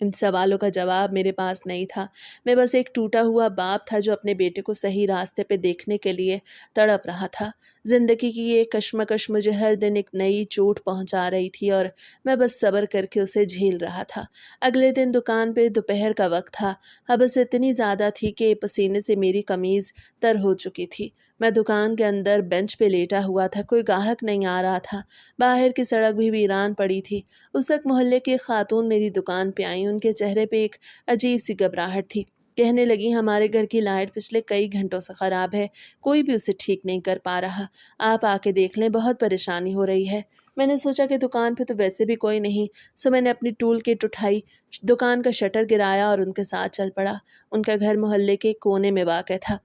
ان سوالوں کا جواب میرے پاس نہیں تھا۔ میں بس ایک ٹوٹا ہوا باپ تھا جو اپنے بیٹے کو صحیح راستے پہ دیکھنے کے لیے تڑپ رہا تھا۔ زندگی کی یہ کشمکش مجھے ہر دن ایک نئی چوٹ پہنچا رہی تھی اور میں بس صبر کر کے اسے جھیل رہا تھا۔ اگلے دن دکان پہ دوپہر کا وقت تھا۔ حبس اتنی زیادہ تھی کہ پسینے سے میری قمیض تر ہو چکی تھی۔ میں دکان کے اندر بینچ پہ لیٹا ہوا تھا، کوئی گاہک نہیں آ رہا تھا۔ باہر کی سڑک بھی ویران پڑی تھی۔ اس وقت محلے کی ایک خاتون میری دکان پہ آئی۔ ان کے چہرے پہ ایک عجیب سی گھبراہٹ تھی۔ کہنے لگی ہمارے گھر کی لائٹ پچھلے کئی گھنٹوں سے خراب ہے، کوئی بھی اسے ٹھیک نہیں کر پا رہا، آپ آ کے دیکھ لیں، بہت پریشانی ہو رہی ہے۔ میں نے سوچا کہ دکان پہ تو ویسے بھی کوئی نہیں، سو میں نے اپنی ٹول کٹ اٹھائی، دکان کا شٹر گرایا اور ان کے ساتھ چل پڑا۔ ان کا گھر محلے کے کونے میں واقع تھا۔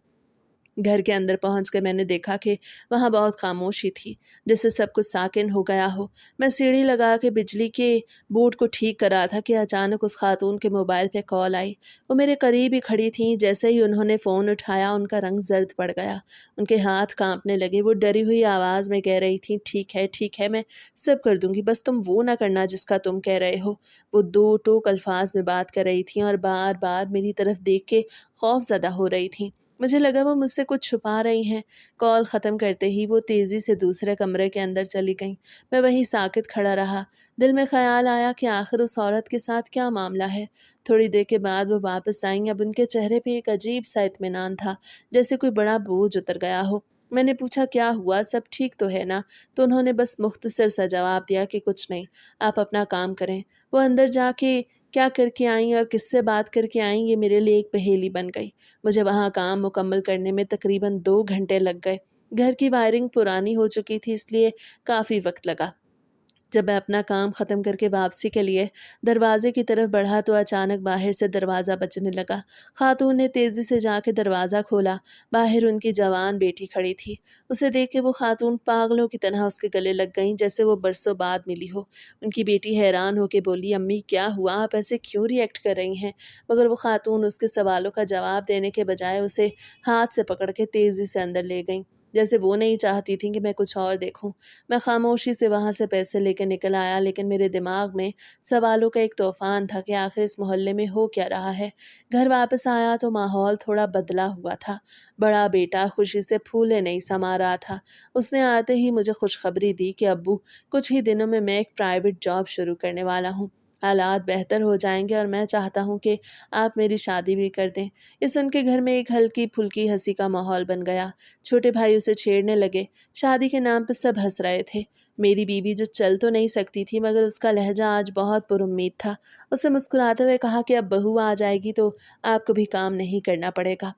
گھر کے اندر پہنچ کر میں نے دیکھا کہ وہاں بہت خاموشی تھی، جیسے سب کچھ ساکن ہو گیا ہو۔ میں سیڑھی لگا کے بجلی کے بورڈ کو ٹھیک کر رہا تھا کہ اچانک اس خاتون کے موبائل پہ کال آئی۔ وہ میرے قریب ہی کھڑی تھیں۔ جیسے ہی انہوں نے فون اٹھایا ان کا رنگ زرد پڑ گیا، ان کے ہاتھ کانپنے لگے۔ وہ ڈری ہوئی آواز میں کہہ رہی تھیں ٹھیک ہے میں سب کر دوں گی، بس تم وہ نہ کرنا جس کا تم کہہ رہے ہو۔ وہ دو ٹوک الفاظ میں بات کر رہی تھیں اور بار بار میری طرف دیکھ کے خوف زدہ ہو رہی تھیں۔ مجھے لگا وہ مجھ سے کچھ چھپا رہی ہیں۔ کال ختم کرتے ہی وہ تیزی سے دوسرے کمرے کے اندر چلی گئیں۔ میں وہیں ساکت کھڑا رہا۔ دل میں خیال آیا کہ آخر اس عورت کے ساتھ کیا معاملہ ہے۔ تھوڑی دیر کے بعد وہ واپس آئیں۔ اب ان کے چہرے پہ ایک عجیب سا اطمینان تھا، جیسے کوئی بڑا بوجھ اتر گیا ہو۔ میں نے پوچھا کیا ہوا، سب ٹھیک تو ہے نا؟ تو انہوں نے بس مختصر سا جواب دیا کہ کچھ نہیں، آپ اپنا کام کریں۔ وہ اندر جا کے کیا کر کے آئیں اور کس سے بات کر کے آئیں، یہ میرے لیے ایک پہیلی بن گئی۔ مجھے وہاں کام مکمل کرنے میں تقریباً 2 گھنٹے لگ گئے۔ گھر کی وائرنگ پرانی ہو چکی تھی، اس لیے کافی وقت لگا۔ جب میں اپنا کام ختم کر کے واپسی کے لیے دروازے کی طرف بڑھا تو اچانک باہر سے دروازہ بجنے لگا۔ خاتون نے تیزی سے جا کے دروازہ کھولا۔ باہر ان کی جوان بیٹی کھڑی تھی۔ اسے دیکھ کے وہ خاتون پاگلوں کی طرح اس کے گلے لگ گئیں، جیسے وہ برسوں بعد ملی ہو۔ ان کی بیٹی حیران ہو کے بولی امی کیا ہوا، آپ ایسے کیوں ری ایکٹ کر رہی ہیں؟ مگر وہ خاتون اس کے سوالوں کا جواب دینے کے بجائے اسے ہاتھ سے پکڑ کے تیزی سے اندر لے گئیں، جیسے وہ نہیں چاہتی تھیں کہ میں کچھ اور دیکھوں۔ میں خاموشی سے وہاں سے پیسے لے کے نکل آیا، لیکن میرے دماغ میں سوالوں کا ایک طوفان تھا کہ آخر اس محلے میں ہو کیا رہا ہے۔ گھر واپس آیا تو ماحول تھوڑا بدلا ہوا تھا۔ بڑا بیٹا خوشی سے پھولے نہیں سما رہا تھا۔ اس نے آتے ہی مجھے خوشخبری دی کہ ابو کچھ ہی دنوں میں ایک پرائیویٹ جاب شروع کرنے والا ہوں، حالات بہتر ہو جائیں گے اور میں چاہتا ہوں کہ آپ میری شادی بھی کر دیں۔ یہ سن کے گھر میں ایک ہلکی پھلکی ہنسی کا ماحول بن گیا۔ چھوٹے بھائی اسے چھیڑنے لگے۔ شادی کے نام پہ سب ہنس رہے تھے۔ میری بیوی جو چل تو نہیں سکتی تھی مگر اس کا لہجہ آج بہت پر امید تھا۔ اسے مسکراتے ہوئے کہا کہ اب بہو آ جائے گی تو آپ کو بھی کام نہیں کرنا پڑے گا۔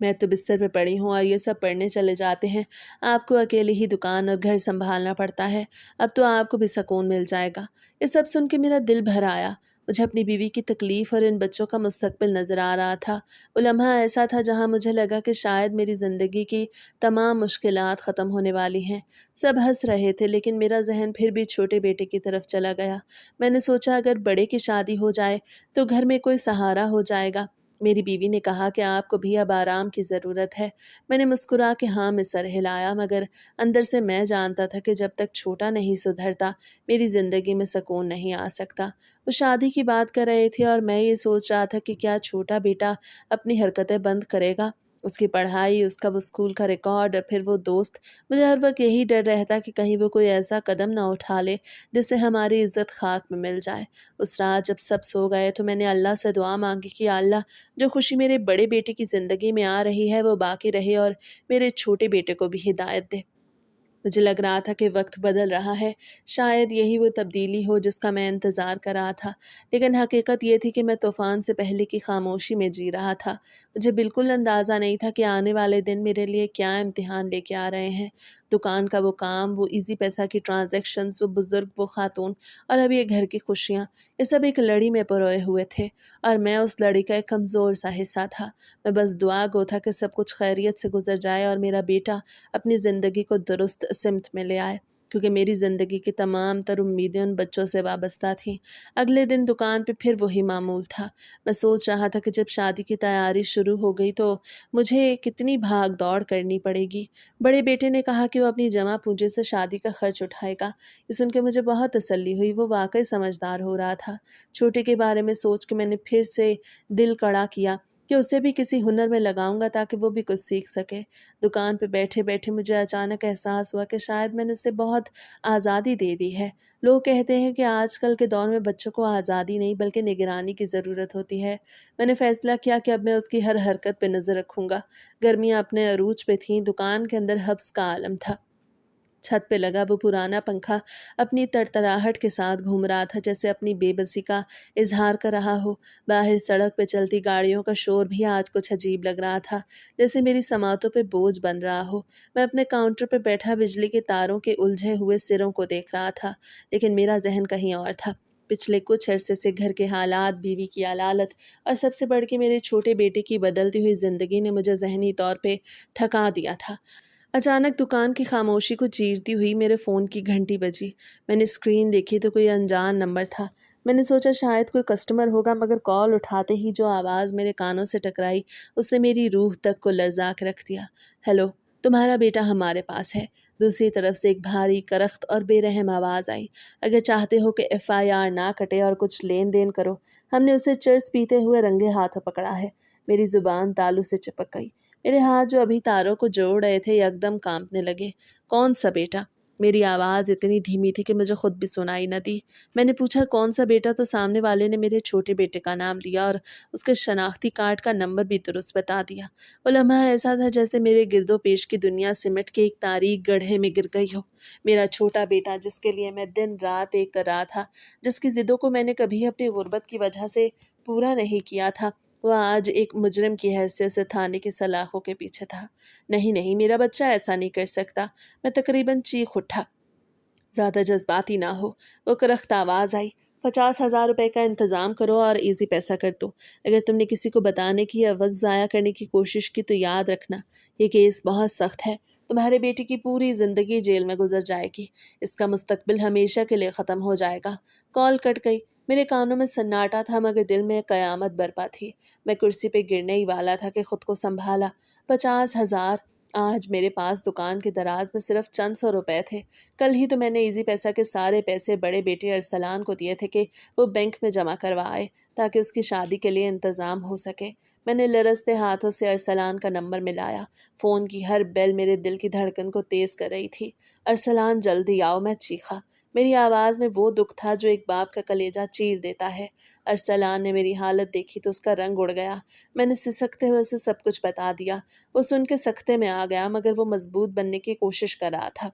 میں تو بستر پہ پڑی ہوں اور یہ سب پڑھنے چلے جاتے ہیں، آپ کو اکیلے ہی دکان اور گھر سنبھالنا پڑتا ہے، اب تو آپ کو بھی سکون مل جائے گا۔ یہ سب سن کے میرا دل بھر آیا۔ مجھے اپنی بیوی کی تکلیف اور ان بچوں کا مستقبل نظر آ رہا تھا۔ وہ لمحہ ایسا تھا جہاں مجھے لگا کہ شاید میری زندگی کی تمام مشکلات ختم ہونے والی ہیں۔ سب ہنس رہے تھے لیکن میرا ذہن پھر بھی چھوٹے بیٹے کی طرف چلا گیا۔ میں نے سوچا اگر بڑے کی شادی ہو جائے تو گھر میں کوئی سہارا ہو جائے گا۔ میری بیوی نے کہا کہ آپ کو بھی اب آرام کی ضرورت ہے۔ میں نے مسکرا کے ہاں میں سر ہلایا، مگر اندر سے میں جانتا تھا کہ جب تک چھوٹا نہیں سدھرتا میری زندگی میں سکون نہیں آ سکتا۔ وہ شادی کی بات کر رہے تھے اور میں یہ سوچ رہا تھا کہ کیا چھوٹا بیٹا اپنی حرکتیں بند کرے گا، اس کی پڑھائی، اس کا وہ اسکول کا ریکارڈ اور پھر وہ دوست۔ مجھے ہر وقت یہی ڈر رہتا کہ کہیں وہ کوئی ایسا قدم نہ اٹھا لے جس سے ہماری عزت خاک میں مل جائے۔ اس رات جب سب سو گئے تو میں نے اللہ سے دعا مانگی کہ یا اللہ جو خوشی میرے بڑے بیٹے کی زندگی میں آ رہی ہے وہ باقی رہے اور میرے چھوٹے بیٹے کو بھی ہدایت دے۔ مجھے لگ رہا تھا کہ وقت بدل رہا ہے، شاید یہی وہ تبدیلی ہو جس کا میں انتظار کر رہا تھا، لیکن حقیقت یہ تھی کہ میں طوفان سے پہلے کی خاموشی میں جی رہا تھا۔ مجھے بالکل اندازہ نہیں تھا کہ آنے والے دن میرے لیے کیا امتحان لے کے آ رہے ہیں۔ دکان کا وہ کام، وہ ایزی پیسہ کی ٹرانزیکشنز، وہ بزرگ، وہ خاتون، اور اب یہ گھر کی خوشیاں، یہ سب ایک لڑی میں پروئے ہوئے تھے اور میں اس لڑی کا ایک کمزور سا حصہ تھا۔ میں بس دعا گو تھا کہ سب کچھ خیریت سے گزر جائے اور میرا بیٹا اپنی زندگی کو درست سمت میں لے آئے۔ کیونکہ میری زندگی کی تمام تر امیدیں ان بچوں سے وابستہ تھیں۔ اگلے دن دکان پہ پھر وہی معمول تھا۔ میں سوچ رہا تھا کہ جب شادی کی تیاری شروع ہو گئی تو مجھے کتنی بھاگ دوڑ کرنی پڑے گی۔ بڑے بیٹے نے کہا کہ وہ اپنی جمع پونجی سے شادی کا خرچ اٹھائے گا۔ یہ سن کے مجھے بہت تسلی ہوئی، وہ واقعی سمجھدار ہو رہا تھا۔ چھوٹے کے بارے میں سوچ کے میں نے پھر سے دل کڑا کیا کہ اسے بھی کسی ہنر میں لگاؤں گا تاکہ وہ بھی کچھ سیکھ سکے۔ دکان پہ بیٹھے بیٹھے مجھے اچانک احساس ہوا کہ شاید میں نے اسے بہت آزادی دے دی ہے۔ لوگ کہتے ہیں کہ آج کل کے دور میں بچوں کو آزادی نہیں بلکہ نگرانی کی ضرورت ہوتی ہے۔ میں نے فیصلہ کیا کہ اب میں اس کی ہر حرکت پہ نظر رکھوں گا۔ گرمیاں اپنے عروج پہ تھیں، دکان کے اندر حبس کا عالم تھا۔ چھت پہ لگا وہ پرانا پنکھا اپنی تڑتڑاہٹ کے ساتھ گھوم رہا تھا، جیسے اپنی بے بسی کا اظہار کر رہا ہو۔ باہر سڑک پہ چلتی گاڑیوں کا شور بھی آج کچھ عجیب لگ رہا تھا، جیسے میری سماعتوں پہ بوجھ بن رہا ہو۔ میں اپنے کاؤنٹر پہ بیٹھا بجلی کے تاروں کے الجھے ہوئے سروں کو دیکھ رہا تھا، لیکن میرا ذہن کہیں اور تھا۔ پچھلے کچھ عرصے سے گھر کے حالات، بیوی کی علالت اور سب سے بڑھ کے میرے چھوٹے بیٹے کی بدلتی ہوئی زندگی نے مجھے ذہنی طور پہ تھکا دیا تھا۔ اچانک دکان کی خاموشی کو چیرتی ہوئی میرے فون کی گھنٹی بجی۔ میں نے اسکرین دیکھی تو کوئی انجان نمبر تھا۔ میں نے سوچا شاید کوئی کسٹمر ہوگا، مگر کال اٹھاتے ہی جو آواز میرے کانوں سے ٹکرائی اس نے میری روح تک کو لرزا کے رکھ دیا۔ ہیلو، تمہارا بیٹا ہمارے پاس ہے۔ دوسری طرف سے ایک بھاری کرخت اور بے رحم آواز آئی۔ اگر چاہتے ہو کہ FIR نہ کٹے اور کچھ لین دین کرو، ہم نے اسے چرس پیتے ہوئے رنگے ہاتھ پکڑا ہے۔ میری زبان تالو سے چپک گئی۔ میرے ہاتھ جو ابھی تاروں کو جوڑ رہے تھے یکدم کانپنے لگے۔ کون سا بیٹا؟ میری آواز اتنی دھیمی تھی کہ مجھے خود بھی سنائی نہ دی۔ میں نے پوچھا کون سا بیٹا تو سامنے والے نے میرے چھوٹے بیٹے کا نام لیا اور اس کے شناختی کارڈ کا نمبر بھی درست بتا دیا۔ وہ لمحہ ایسا تھا جیسے میرے گرد و پیش کی دنیا سمٹ کے ایک تاریک گڑھے میں گر گئی ہو۔ میرا چھوٹا بیٹا جس کے لیے میں دن رات ایک کر رہا تھا، جس کی ضدوں کو میں نے کبھی اپنی غربت کی وجہ سے پورا نہیں کیا تھا، وہ آج ایک مجرم کی حیثیت سے تھانے کی سلاخوں کے پیچھے تھا۔ نہیں، میرا بچہ ایسا نہیں کر سکتا۔ میں تقریباً چیخ اٹھا۔ زیادہ جذباتی نہ ہو۔ وہ کرخت آواز آئی۔ 50,000 روپے کا انتظام کرو اور ایزی پیسہ کر دو۔ اگر تم نے کسی کو بتانے کی یا وقت ضائع کرنے کی کوشش کی تو یاد رکھنا یہ کیس بہت سخت ہے۔ تمہارے بیٹے کی پوری زندگی جیل میں گزر جائے گی۔ اس کا مستقبل ہمیشہ کے لیے ختم ہو جائے گا۔ کال کٹ گئی۔ میرے کانوں میں سناٹا تھا مگر دل میں قیامت برپا تھی۔ میں کرسی پہ گرنے ہی والا تھا کہ خود کو سنبھالا۔ 50,000! آج میرے پاس دکان کے دراز میں صرف چند سو روپے تھے۔ کل ہی تو میں نے ایزی پیسہ کے سارے پیسے بڑے بیٹے ارسلان کو دیے تھے کہ وہ بینک میں جمع کروائے تاکہ اس کی شادی کے لیے انتظام ہو سکے۔ میں نے لرزتے ہاتھوں سے ارسلان کا نمبر ملایا۔ فون کی ہر بیل میرے دل کی دھڑکن کو تیز کر رہی تھی۔ ارسلان جلدی آؤ، میں چیخا۔ میری آواز میں وہ دکھ تھا جو ایک باپ کا کلیجہ چیر دیتا ہے۔ ارسلان نے میری حالت دیکھی تو اس کا رنگ اڑ گیا۔ میں نے سسکتے ہوئے اسے سب کچھ بتا دیا۔ وہ سن کے سکتے میں آ گیا مگر وہ مضبوط بننے کی کوشش کر رہا تھا۔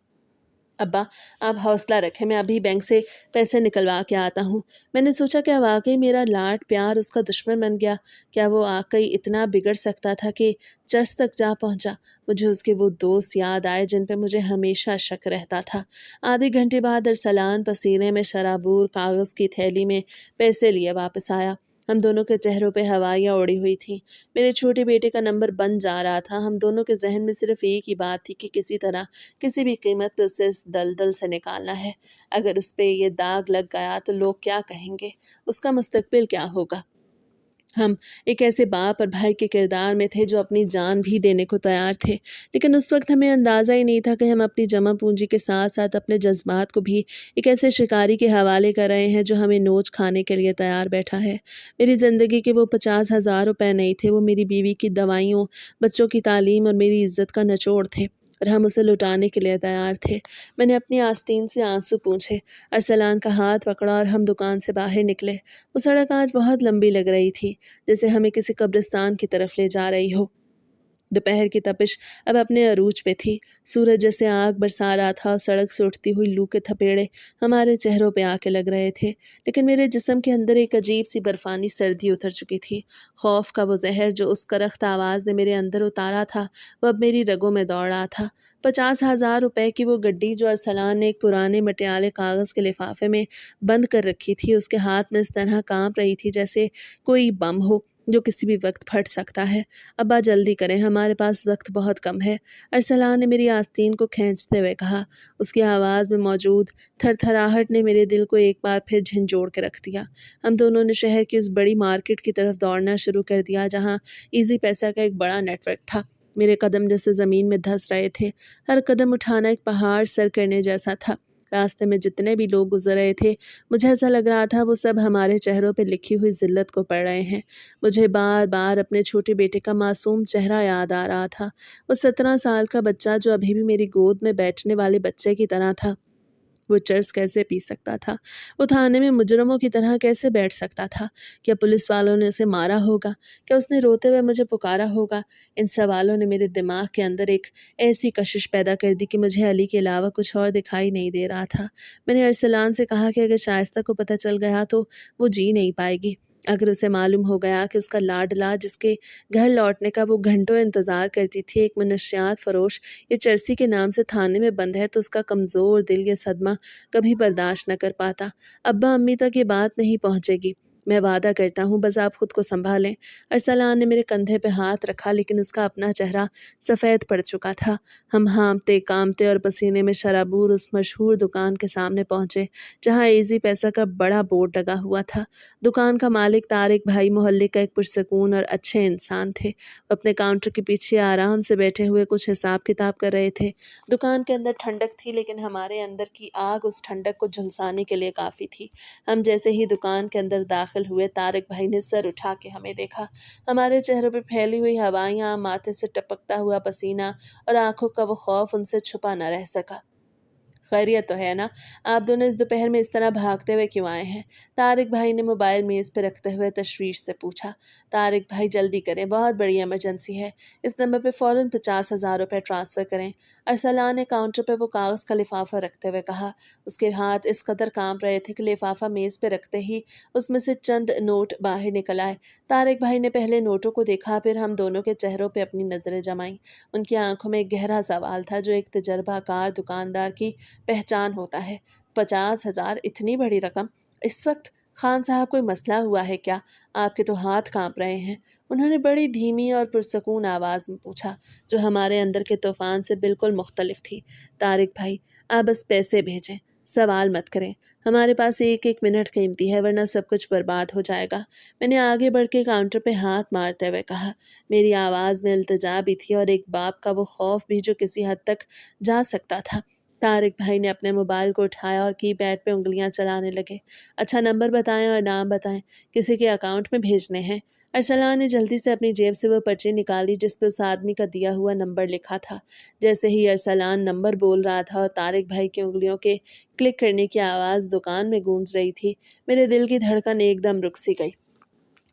ابا، آپ حوصلہ رکھیں، میں ابھی بینک سے پیسے نکلوا کے آتا ہوں۔ میں نے سوچا کیا واقعی میرا لاڈ پیار اس کا دشمن بن گیا؟ کیا وہ واقعی اتنا بگڑ سکتا تھا کہ چرچ تک جا پہنچا؟ مجھے اس کے وہ دوست یاد آئے جن پہ مجھے ہمیشہ شک رہتا تھا۔ آدھے گھنٹے بعد ارسلان پسینے میں شرابور کاغذ کی تھیلی میں پیسے لیے واپس آیا۔ ہم دونوں کے چہروں پہ ہوائیاں اڑی ہوئی تھیں۔ میرے چھوٹے بیٹے کا نمبر بن جا رہا تھا۔ ہم دونوں کے ذہن میں صرف ایک ہی بات تھی کہ کسی طرح کسی بھی قیمت پہ اسے اس دلدل سے نکالنا ہے۔ اگر اس پہ یہ داغ لگ گیا تو لوگ کیا کہیں گے؟ اس کا مستقبل کیا ہوگا؟ ہم ایک ایسے باپ اور بھائی کے کردار میں تھے جو اپنی جان بھی دینے کو تیار تھے، لیکن اس وقت ہمیں اندازہ ہی نہیں تھا کہ ہم اپنی جمع پونجی کے ساتھ ساتھ اپنے جذبات کو بھی ایک ایسے شکاری کے حوالے کر رہے ہیں جو ہمیں نوچ کھانے کے لیے تیار بیٹھا ہے۔ میری زندگی کے وہ 50,000 روپے نہیں تھے، وہ میری بیوی کی دوائیوں، بچوں کی تعلیم اور میری عزت کا نچوڑ تھے، اور ہم اسے لٹانے کے لیے تیار تھے۔ میں نے اپنی آستین سے آنسو پونچھے، ارسلان کا ہاتھ پکڑا اور ہم دکان سے باہر نکلے۔ وہ سڑک آج بہت لمبی لگ رہی تھی، جیسے ہمیں کسی قبرستان کی طرف لے جا رہی ہو۔ دوپہر کی تپش اب اپنے عروج پہ تھی۔ سورج جیسے آگ برسا رہا تھا اور سڑک سے اٹھتی ہوئی لو کے تھپیڑے ہمارے چہروں پہ آ کے لگ رہے تھے، لیکن میرے جسم کے اندر ایک عجیب سی برفانی سردی اتر چکی تھی۔ خوف کا وہ زہر جو اس کرخت آواز نے میرے اندر اتارا تھا وہ اب میری رگوں میں دوڑ رہا تھا۔ 50,000 روپے کی وہ گڈی جو ارسلان نے ایک پرانے مٹیالے کاغذ کے لفافے میں بند کر رکھی تھی، اس کے ہاتھ میں اس طرح کانپ رہی تھی جیسے کوئی بم ہو۔ جو کسی بھی وقت پھٹ سکتا ہے۔ ابا جلدی کریں، ہمارے پاس وقت بہت کم ہے، ارسلان نے میری آستین کو کھینچتے ہوئے کہا۔ اس کی آواز میں موجود تھر تھراہٹ نے میرے دل کو ایک بار پھر جھنجھوڑ کے رکھ دیا۔ ہم دونوں نے شہر کی اس بڑی مارکیٹ کی طرف دوڑنا شروع کر دیا جہاں ایزی پیسہ کا ایک بڑا نیٹ ورک تھا۔ میرے قدم جیسے زمین میں دھس رہے تھے، ہر قدم اٹھانا ایک پہاڑ سر کرنے جیسا تھا۔ راستے میں جتنے بھی لوگ گزر رہے تھے مجھے ایسا لگ رہا تھا وہ سب ہمارے چہروں پہ لکھی ہوئی ذلت کو پڑھ رہے ہیں۔ مجھے بار بار اپنے چھوٹے بیٹے کا معصوم چہرہ یاد آ رہا تھا، وہ 17 سال کا بچہ جو ابھی بھی میری گود میں بیٹھنے والے بچے کی طرح تھا۔ وہ چرس کیسے پی سکتا تھا؟ وہ تھانے میں مجرموں کی طرح کیسے بیٹھ سکتا تھا؟ کیا پولیس والوں نے اسے مارا ہوگا؟ کیا اس نے روتے ہوئے مجھے پکارا ہوگا؟ ان سوالوں نے میرے دماغ کے اندر ایک ایسی کشش پیدا کر دی کہ مجھے علی کے علاوہ کچھ اور دکھائی نہیں دے رہا تھا۔ میں نے ارسلان سے کہا کہ اگر شائستہ کو پتہ چل گیا تو وہ جی نہیں پائے گی۔ اگر اسے معلوم ہو گیا کہ اس کا لاڈلا جس کے گھر لوٹنے کا وہ گھنٹوں انتظار کرتی تھی ایک منشیات فروش یا چرسی کے نام سے تھانے میں بند ہے تو اس کا کمزور دل یہ صدمہ کبھی برداشت نہ کر پاتا۔ ابا امی تک یہ بات نہیں پہنچے گی، میں وعدہ کرتا ہوں، بس آپ خود کو سنبھالیں۔ ارسلان نے میرے کندھے پہ ہاتھ رکھا لیکن اس کا اپنا چہرہ سفید پڑ چکا تھا۔ ہم ہانپتے کامتے اور پسینے میں شرابور اس مشہور دکان کے سامنے پہنچے جہاں ایزی پیسہ کا بڑا بورڈ لگا ہوا تھا۔ دکان کا مالک طارق بھائی محلے کا ایک پرسکون اور اچھے انسان تھے۔ وہ اپنے کاؤنٹر کے پیچھے آرام سے بیٹھے ہوئے کچھ حساب کتاب کر رہے تھے۔ دکان کے اندر ٹھنڈک تھی لیکن ہمارے اندر کی آگ اس ٹھنڈک کو جھلسانے کے لیے کافی تھی۔ ہم جیسے ہی دکان کے اندر داخل ہوئے طارق بھائی نے سر اٹھا کے ہمیں دیکھا۔ ہمارے چہروں پہ پھیلی ہوئی ہوائیاں، ماتھے سے ٹپکتا ہوا پسینہ اور آنکھوں کا وہ خوف ان سے چھپا نہ رہ سکا۔ خیریت تو ہے نا؟ آپ دونوں اس دوپہر میں اس طرح بھاگتے ہوئے کیوں آئے ہیں؟ طارق بھائی نے موبائل میز پہ رکھتے ہوئے تشویش سے پوچھا۔ طارق بھائی جلدی کریں، بہت بڑی ایمرجنسی ہے، اس نمبر پہ فوراً 50,000 روپے ٹرانسفر کریں۔ ارسلان نے کاؤنٹر پہ وہ کاغذ کا لفافہ رکھتے ہوئے کہا۔ اس کے ہاتھ اس قدر کانپ رہے تھے کہ لفافہ میز پہ رکھتے ہی اس میں سے چند نوٹ باہر نکل آئے۔ طارق بھائی نے پہلے نوٹوں کو دیکھا، پھر ہم دونوں کے چہروں پہ اپنی نظریں جمائیں۔ ان کی آنکھوں میں ایک گہرا سوال تھا جو ایک تجربہ کار دکاندار کی پہچان ہوتا ہے۔ 50,000 اتنی بڑی رقم اس وقت؟ خان صاحب کوئی مسئلہ ہوا ہے کیا؟ آپ کے تو ہاتھ کانپ رہے ہیں، انہوں نے بڑی دھیمی اور پرسکون آواز میں پوچھا جو ہمارے اندر کے طوفان سے بالکل مختلف تھی۔ طارق بھائی آپ بس پیسے بھیجیں، سوال مت کریں، ہمارے پاس ایک ایک منٹ قیمتی ہے ورنہ سب کچھ برباد ہو جائے گا۔ میں نے آگے بڑھ کے کاؤنٹر پہ ہاتھ مارتے ہوئے کہا۔ میری آواز میں التجا بھی تھی اور ایک باپ کا وہ خوف بھی جو کسی حد تک جا سکتا تھا۔ طارق بھائی نے اپنے موبائل کو اٹھایا اور کی پیڈ پہ انگلیاں چلانے لگے۔ اچھا نمبر بتائیں اور نام بتائیں، کسی کے اکاؤنٹ میں بھیجنے ہیں۔ ارسلان نے جلدی سے اپنی جیب سے وہ پرچی نکالی جس پہ اس آدمی کا دیا ہوا نمبر لکھا تھا۔ جیسے ہی ارسلان نمبر بول رہا تھا اور طارق بھائی کی انگلیوں کے کلک کرنے کی آواز دکان میں گونج رہی تھی، میرے دل کی دھڑکن ایک دم رک سی گئی۔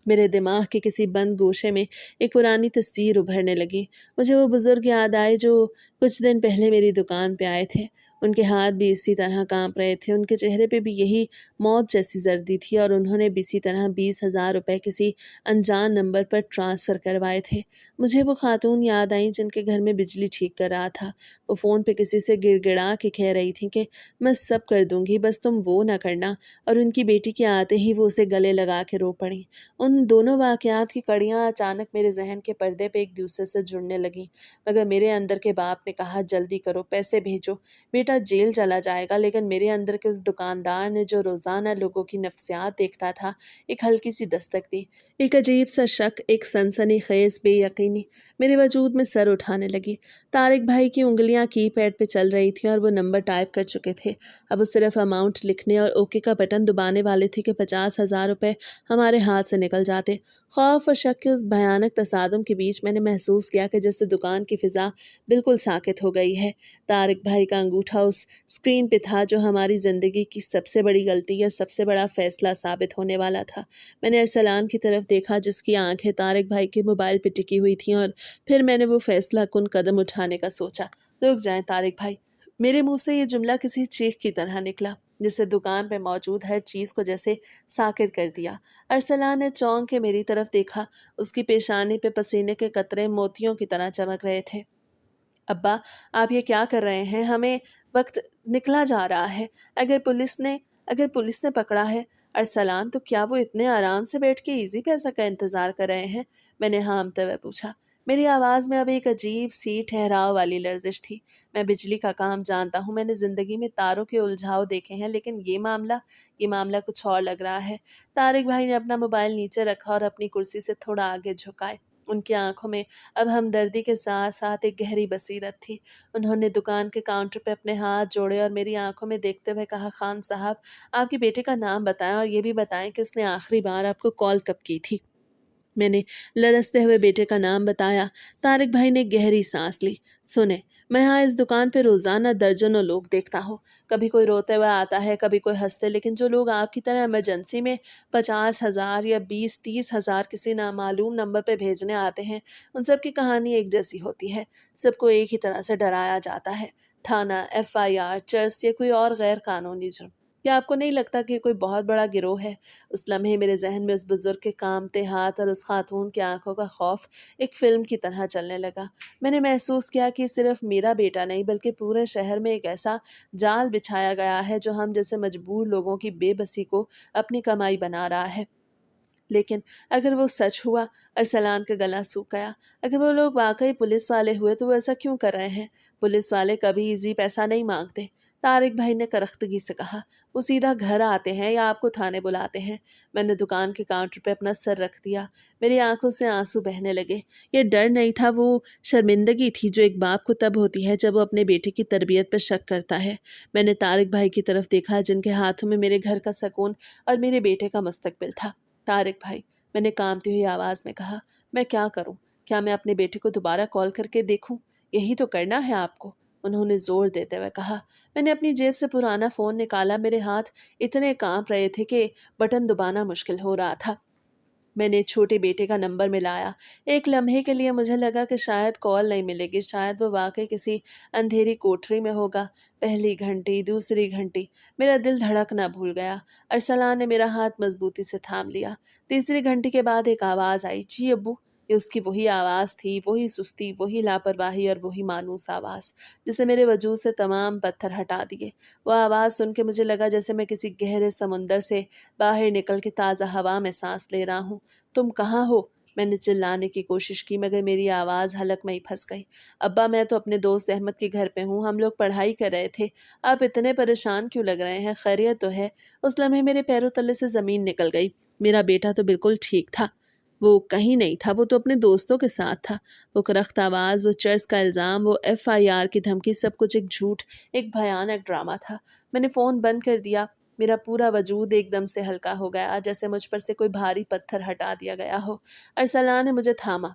میرے دماغ کے کسی بند گوشے میں ایک پرانی تصویر ابھرنے لگی۔ مجھے وہ بزرگ یاد آئے جو کچھ دن پہلے میری دکان پہ آئے تھے۔ ان کے ہاتھ بھی اسی طرح کانپ رہے تھے، ان کے چہرے پہ بھی یہی موت جیسی زردی تھی اور انہوں نے بھی اسی طرح 20,000 روپے کسی انجان نمبر پر ٹرانسفر کروائے تھے۔ مجھے وہ خاتون یاد آئیں جن کے گھر میں بجلی ٹھیک کر رہا تھا۔ وہ فون پہ کسی سے گڑ گڑا کے کہہ رہی تھیں کہ میں سب کر دوں گی بس تم وہ نہ کرنا، اور ان کی بیٹی کے آتے ہی وہ اسے گلے لگا کے رو پڑیں۔ ان دونوں واقعات کی کڑیاں اچانک میرے ذہن کے پردے پہ ایک دوسرے سے جڑنے لگیں، مگر میرے اندر کے باپ نے کہا جلدی کرو، پیسے بھیجو، بیٹا جیل چلا جائے گا، لیکن میرے اندر کے اس دکاندار نے جو روزانہ لوگوں کی نفسیات دیکھتا تھا ایک ہلکی سی دستک دی۔ ایک عجیب سا شک، ایک سنسنی خیز بے یقینی میرے وجود میں سر اٹھانے لگی۔ طارق بھائی کی انگلیاں کی پیڈ پہ چل رہی تھیں اور وہ نمبر ٹائپ کر چکے تھے۔ اب وہ صرف اماؤنٹ لکھنے اور اوکے کا بٹن دبانے والے تھے کہ 50,000 روپے ہمارے ہاتھ سے نکل جاتے۔ خوف اور شک کے اس بھیانک تصادم کے بیچ میں نے محسوس کیا کہ جیسے دکان کی فضا بالکل ساکت ہو گئی ہے۔ طارق بھائی کا انگوٹھا اس اسکرین پہ تھا جو ہماری زندگی کی سب سے بڑی غلطی یا سب سے بڑا فیصلہ ثابت ہونے والا تھا۔ میں نے ارسلان کی طرف دیکھا جس کی آنکھیں طارق بھائی کے موبائل پہ ٹکی ہوئی تھیں، اور پھر میں نے وہ فیصلہ کن قدم اٹھانے کا سوچا۔ رک جائیں طارق بھائی، میرے منہ سے یہ جملہ کسی چیخ کی طرح نکلا جسے دکان پہ موجود ہر چیز کو جیسے ساکت کر دیا۔ ارسلان نے چونک کے میری طرف دیکھا، اس کی پیشانی پہ پسینے کے قطرے موتیوں کی طرح چمک رہے تھے۔ ابا آپ یہ کیا کر رہے ہیں؟ ہمیں وقت نکلا جا رہا ہے، اگر پولیس نے پکڑا ہے، ارسلان، تو کیا وہ اتنے آرام سے بیٹھ کے ایزی پیسہ کا انتظار کر رہے ہیں؟ میں نے ہامتے ہوئے پوچھا۔ میری آواز میں اب ایک عجیب سی ٹھہراؤ والی لرزش تھی۔ میں بجلی کا کام جانتا ہوں، میں نے زندگی میں تاروں کے الجھاؤ دیکھے ہیں، لیکن یہ معاملہ کچھ اور لگ رہا ہے۔ طارق بھائی نے اپنا موبائل نیچے رکھا اور اپنی کرسی سے تھوڑا آگے جھکائے۔ ان کی آنکھوں میں اب ہمدردی کے ساتھ ساتھ ایک گہری بصیرت تھی۔ انہوں نے دکان کے کاؤنٹر پہ اپنے ہاتھ جوڑے اور میری آنکھوں میں دیکھتے ہوئے کہا، خان صاحب، آپ کے بیٹے کا نام بتائیں اور یہ بھی بتائیں کہ اس نے آخری بار آپ کو کال کب کی تھی۔ میں نے لرزتے ہوئے بیٹے کا نام بتایا۔ طارق بھائی نے گہری سانس لی۔ سنیں، میں یہاں اس دکان پہ روزانہ درجنوں لوگ دیکھتا ہوں۔ کبھی کوئی روتے ہوئے آتا ہے، کبھی کوئی ہنستے، لیکن جو لوگ آپ کی طرح ایمرجنسی میں 50,000 یا 20-30 ہزار کسی نامعلوم نمبر پہ بھیجنے آتے ہیں، ان سب کی کہانی ایک جیسی ہوتی ہے۔ سب کو ایک ہی طرح سے ڈرایا جاتا ہے۔ تھانہ، FIR، چرس یا کوئی اور غیر قانونی جرم۔ کیا آپ کو نہیں لگتا کہ یہ کوئی بہت بڑا گروہ ہے؟ اس لمحے میرے ذہن میں اس بزرگ کے کامتے ہاتھ اور اس خاتون کی آنکھوں کا خوف ایک فلم کی طرح چلنے لگا۔ میں نے محسوس کیا کہ صرف میرا بیٹا نہیں بلکہ پورے شہر میں ایک ایسا جال بچھایا گیا ہے جو ہم جیسے مجبور لوگوں کی بے بسی کو اپنی کمائی بنا رہا ہے۔ لیکن اگر وہ سچ ہوا، ارسلان کا گلا سوکھ گیا، اگر وہ لوگ واقعی پولیس والے ہوئے تو وہ ایسا کیوں کر رہے ہیں؟ پولیس والے کبھی ایزی پیسہ نہیں مانگتے، طارق بھائی نے کرختگی سے کہا۔ وہ سیدھا گھر آتے ہیں یا آپ کو تھانے بلاتے ہیں؟ میں نے دکان کے کاؤنٹر پہ اپنا سر رکھ دیا۔ میری آنکھوں سے آنسو بہنے لگے۔ یہ ڈر نہیں تھا، وہ شرمندگی تھی جو ایک باپ کو تب ہوتی ہے جب وہ اپنے بیٹے کی تربیت پر شک کرتا ہے۔ میں نے طارق بھائی کی طرف دیکھا جن کے ہاتھوں میں میرے گھر کا سکون اور میرے بیٹے کا مستقبل تھا۔ طارق بھائی، میں نے کانپتی ہوئی آواز میں کہا، میں کیا کروں؟ کیا میں اپنے بیٹے کو دوبارہ کال کر کے دیکھوں؟ یہی تو کرنا ہے آپ کو، انہوں نے زور دیتے ہوئے کہا۔ میں نے اپنی جیب سے پرانا فون نکالا۔ میرے ہاتھ اتنے کانپ رہے تھے کہ بٹن دبانا مشکل ہو رہا تھا۔ میں نے چھوٹے بیٹے کا نمبر ملایا۔ ایک لمحے کے لیے مجھے لگا کہ شاید کال نہیں ملے گی، شاید وہ واقعی کسی اندھیری کوٹری میں ہوگا۔ پہلی گھنٹی، دوسری گھنٹی، میرا دل دھڑکنا بھول گیا۔ ارسلان نے میرا ہاتھ مضبوطی سے تھام لیا۔ تیسری گھنٹی کے بعد ایک آواز آئی، جی ابو۔ یہ اس کی وہی آواز تھی، وہی سستی، وہی لاپرواہی اور وہی مانوس آواز جس نے میرے وجود سے تمام پتھر ہٹا دیے۔ وہ آواز سن کے مجھے لگا جیسے میں کسی گہرے سمندر سے باہر نکل کے تازہ ہوا میں سانس لے رہا ہوں۔ تم کہاں ہو؟ میں نے چلانے کی کوشش کی مگر میری آواز حلق میں ہی پھنس گئی۔ ابا، میں تو اپنے دوست احمد کے گھر پہ ہوں، ہم لوگ پڑھائی کر رہے تھے۔ آپ اتنے پریشان کیوں لگ رہے ہیں؟ خیریت تو ہے؟ اس لمحے میرے پیروں تلے سے زمین نکل گئی۔ میرا بیٹا تو بالکل ٹھیک تھا، وہ کہیں نہیں تھا، وہ تو اپنے دوستوں کے ساتھ تھا۔ وہ کرخت آواز، وہ چرچ کا الزام، وہ FIR کی دھمکی، سب کچھ ایک جھوٹ، ایک بھیانک ڈرامہ تھا۔ میں نے فون بند کر دیا۔ میرا پورا وجود ایک دم سے ہلکا ہو گیا، جیسے مجھ پر سے کوئی بھاری پتھر ہٹا دیا گیا ہو۔ ارسلان نے مجھے تھاما،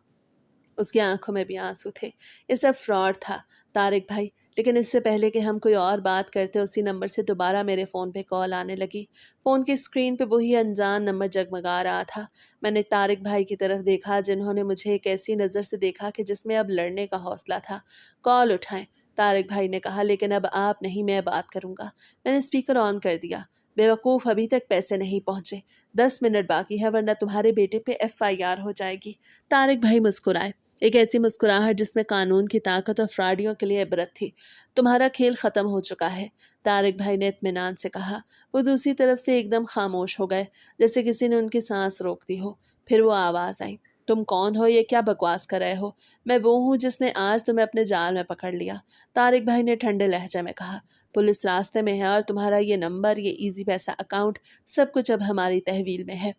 اس کی آنکھوں میں بھی آنسو تھے۔ یہ سب فراڈ تھا طارق بھائی، لیکن اس سے پہلے کہ ہم کوئی اور بات کرتے اسی نمبر سے دوبارہ میرے فون پہ کال آنے لگی۔ فون کی اسکرین پہ وہی انجان نمبر جگمگا رہا تھا۔ میں نے طارق بھائی کی طرف دیکھا جنہوں نے مجھے ایک ایسی نظر سے دیکھا کہ جس میں اب لڑنے کا حوصلہ تھا۔ کال اٹھائیں، طارق بھائی نے کہا، لیکن اب آپ نہیں، میں بات کروں گا۔ میں نے اسپیکر آن کر دیا۔ بے وقوف، ابھی تک پیسے نہیں پہنچے، 10 منٹ باقی ہے ورنہ تمہارے بیٹے پہ FIR ہو جائے گی۔ طارق بھائی مسکرائے، ایک ایسی مسکراہٹ جس میں قانون کی طاقت اور فراڈیوں کے لیے عبرت تھی۔ تمہارا کھیل ختم ہو چکا ہے، طارق بھائی نے اطمینان سے کہا۔ وہ دوسری طرف سے ایک دم خاموش ہو گئے، جیسے کسی نے ان کی سانس روک دی ہو۔ پھر وہ آواز آئی، تم کون ہو؟ یہ کیا بکواس کر رہے ہو؟ میں وہ ہوں جس نے آج تمہیں اپنے جال میں پکڑ لیا، طارق بھائی نے ٹھنڈے لہجے میں کہا۔ پولیس راستے میں ہے اور تمہارا یہ نمبر، یہ ایزی پیسہ اکاؤنٹ، سب کچھ اب ہماری تحویل میں ہے۔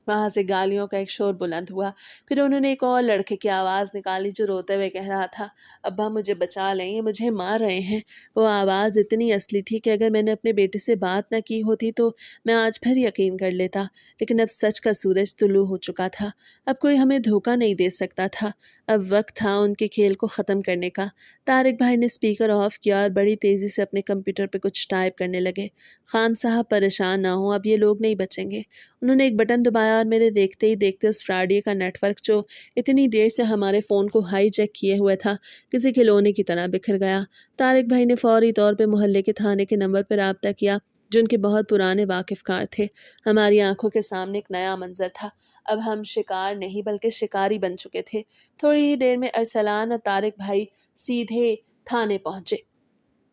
وہاں سے گالیوں کا ایک شور بلند ہوا۔ پھر انہوں نے ایک اور لڑکے کی آواز نکالی جو روتے ہوئے کہہ رہا تھا، ابا مجھے بچا لیں، یہ مجھے مار رہے ہیں۔ وہ آواز اتنی اصلی تھی کہ اگر میں نے اپنے بیٹے سے بات نہ کی ہوتی تو میں آج پھر یقین کر لیتا، لیکن اب سچ کا سورج طلوع ہو چکا تھا۔ اب کوئی ہمیں دھوکہ نہیں دے سکتا تھا، اب وقت تھا ان کے کھیل کو ختم کرنے کا۔ طارق بھائی نے اسپیکر آف کیا اور بڑی تیزی سے اپنے کمپیوٹر پہ کچھ ٹائپ کرنے لگے۔ خان صاحب پریشان نہ ہوں، اب یہ لوگ نہیں بچیں گے۔ انہوں نے ایک بٹن دبایا اور میرے دیکھتے ہی دیکھتے اس فراڈی کا نیٹ ورک جو اتنی دیر سے ہمارے فون کو ہائی جیک کیے ہوئے تھا، کسی کھلونے کی طرح بکھر گیا۔ طارق بھائی نے فوری طور پہ محلے کے تھانے کے نمبر پر رابطہ کیا جو ان کے بہت پرانے واقف کار تھے۔ ہماری آنکھوں کے سامنے ایک نیا منظر تھا۔ اب ہم شکار نہیں بلکہ شکاری بن چکے تھے۔ تھوڑی ہی دیر میں ارسلان اور طارق بھائی سیدھے تھانے پہنچے۔